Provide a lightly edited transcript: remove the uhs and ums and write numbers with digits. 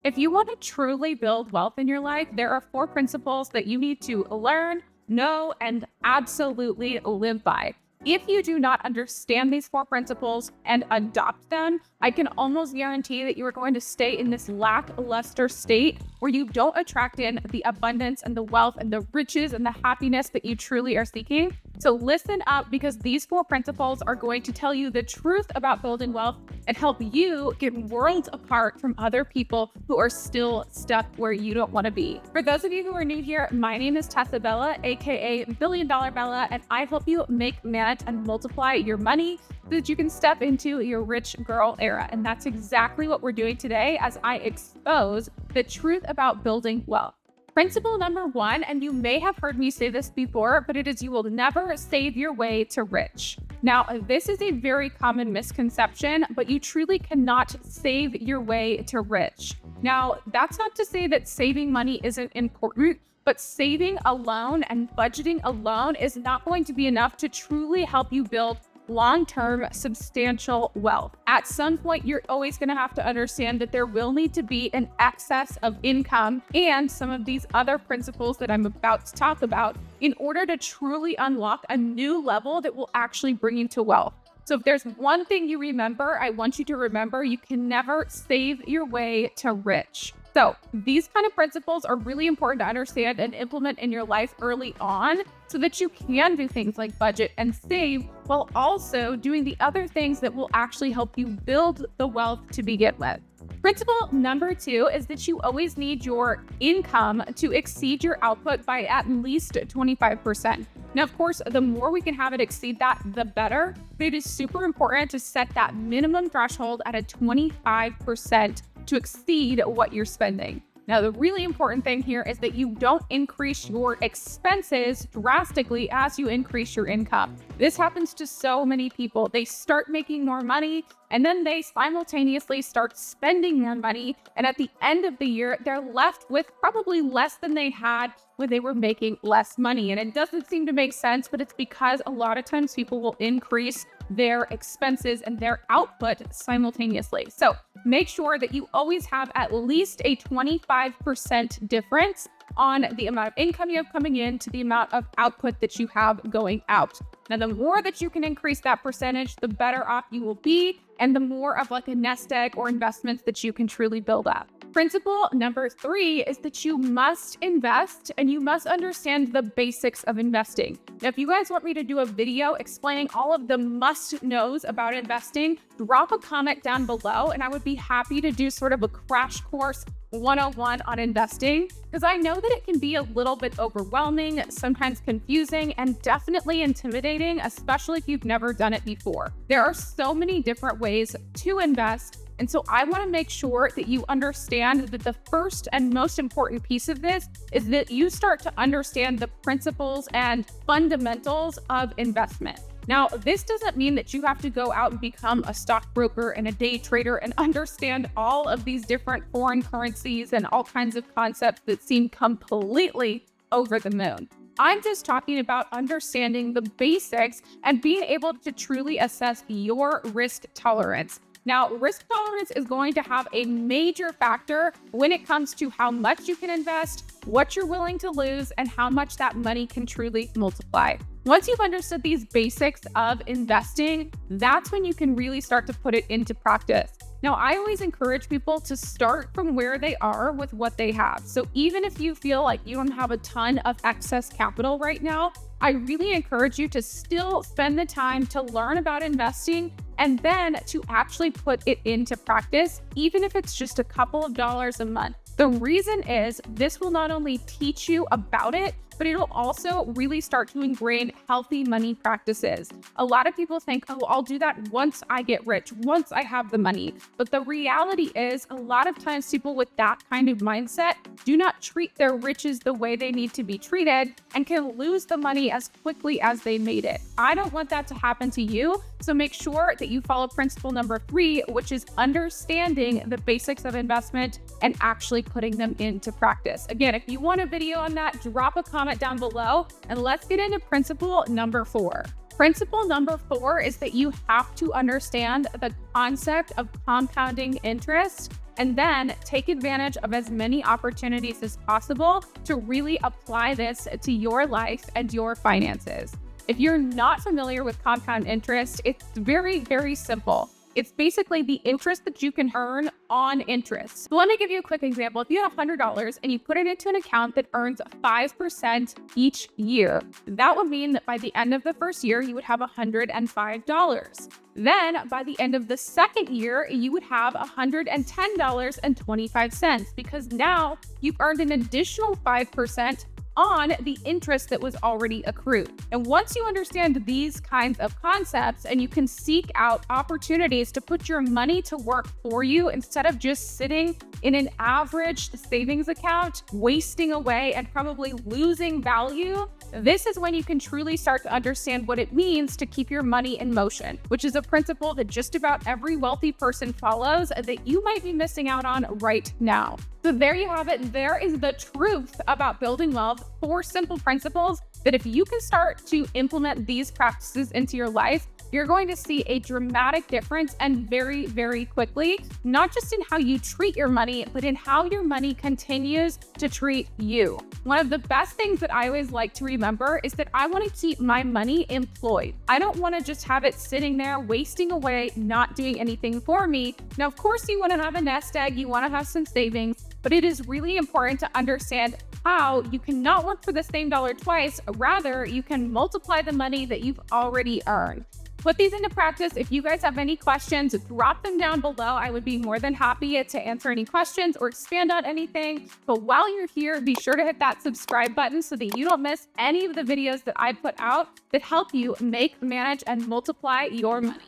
If you want to truly build wealth in your life, there are 4 principles that you need to learn, know, and absolutely live by. If you do not understand these 4 principles and adopt them, I can almost guarantee that you are going to stay in this lackluster state where you don't attract in the abundance and the wealth and the riches and the happiness that you truly are seeking. So listen up, because these 4 principles are going to tell you the truth about building wealth and help you get worlds apart from other people who are still stuck where you don't want to be. For those of you who are new here, my name is Tessabella, aka Billion Dollar Bella, and I help you make, manage, and multiply your money so that you can step into your rich girl era. And that's exactly what we're doing today as I expose the truth about building wealth. Principle number 1, and you may have heard me say this before, but it is you will never save your way to rich. Now, this is a very common misconception, but you truly cannot save your way to rich. Now, that's not to say that saving money isn't important, but saving alone and budgeting alone is not going to be enough to truly help you build long-term substantial wealth. At some point, you're always going to have to understand that there will need to be an excess of income and some of these other principles that I'm about to talk about in order to truly unlock a new level that will actually bring you to wealth. So if there's one thing you remember, I want you to remember you can never save your way to rich. So these kind of principles are really important to understand and implement in your life early on so that you can do things like budget and save while also doing the other things that will actually help you build the wealth to begin with. Principle number 2 is that you always need your income to exceed your output by at least 25%. Now, of course, the more we can have it exceed that, the better. But it is super important to set that minimum threshold at a 25% to exceed what you're spending. Now, the really important thing here is that you don't increase your expenses drastically as you increase your income. This happens to so many people. They start making more money and then they simultaneously start spending more money. And at the end of the year, they're left with probably less than they had when they were making less money. And it doesn't seem to make sense, but it's because a lot of times people will increase their expenses and their output simultaneously. So make sure that you always have at least a 25% difference on the amount of income you have coming in to the amount of output that you have going out. Now, the more that you can increase that percentage, the better off you will be, and the more of like a nest egg or investments that you can truly build up. Principle number 3 is that you must invest and you must understand the basics of investing. Now, if you guys want me to do a video explaining all of the must-knows about investing, drop a comment down below and I would be happy to do sort of a crash course 101 on investing, because I know that it can be a little bit overwhelming, sometimes confusing, and definitely intimidating, especially if you've never done it before. There are so many different ways to invest. And so I want to make sure that you understand that the first and most important piece of this is that you start to understand the principles and fundamentals of investment. Now, this doesn't mean that you have to go out and become a stockbroker and a day trader and understand all of these different foreign currencies and all kinds of concepts that seem completely over the moon. I'm just talking about understanding the basics and being able to truly assess your risk tolerance. Now, risk tolerance is going to have a major factor when it comes to how much you can invest, what you're willing to lose, and how much that money can truly multiply. Once you've understood these basics of investing, that's when you can really start to put it into practice. Now, I always encourage people to start from where they are with what they have. So even if you feel like you don't have a ton of excess capital right now, I really encourage you to still spend the time to learn about investing and then to actually put it into practice, even if it's just a couple of dollars a month. The reason is this will not only teach you about it, but it'll also really start to ingrain healthy money practices. A lot of people think, oh, I'll do that once I get rich, once I have the money. But the reality is a lot of times people with that kind of mindset do not treat their riches the way they need to be treated and can lose the money as quickly as they made it. I don't want that to happen to you. So make sure that you follow principle number 3, which is understanding the basics of investment and actually putting them into practice. Again, if you want a video on that, drop a comment comment down below, and let's get into principle number 4. Principle number 4 is that you have to understand the concept of compounding interest and then take advantage of as many opportunities as possible to really apply this to your life and your finances. If you're not familiar with compound interest, it's very, very simple. It's basically the interest that you can earn on interest. So let me give you a quick example. If you have $100 and you put it into an account that earns 5% each year, that would mean that by the end of the first year, you would have $105. Then by the end of the second year, you would have $110.25 because now you've earned an additional 5% on the interest that was already accrued. And once you understand these kinds of concepts and you can seek out opportunities to put your money to work for you instead of just sitting in an average savings account, wasting away and probably losing value, this is when you can truly start to understand what it means to keep your money in motion, which is a principle that just about every wealthy person follows that you might be missing out on right now. So there you have it. There is the truth about building wealth. 4 simple principles that if you can start to implement these practices into your life, you're going to see a dramatic difference and very, very quickly, not just in how you treat your money, but in how your money continues to treat you. One of the best things that I always like to remember is that I want to keep my money employed. I don't want to just have it sitting there wasting away, not doing anything for me. Now, of course, you want to have a nest egg, you want to have some savings, but it is really important to understand how you cannot work for the same dollar twice. Rather, you can multiply the money that you've already earned. Put these into practice. If you guys have any questions, drop them down below. I would be more than happy to answer any questions or expand on anything. But while you're here, be sure to hit that subscribe button so that you don't miss any of the videos that I put out that help you make, manage, and multiply your money.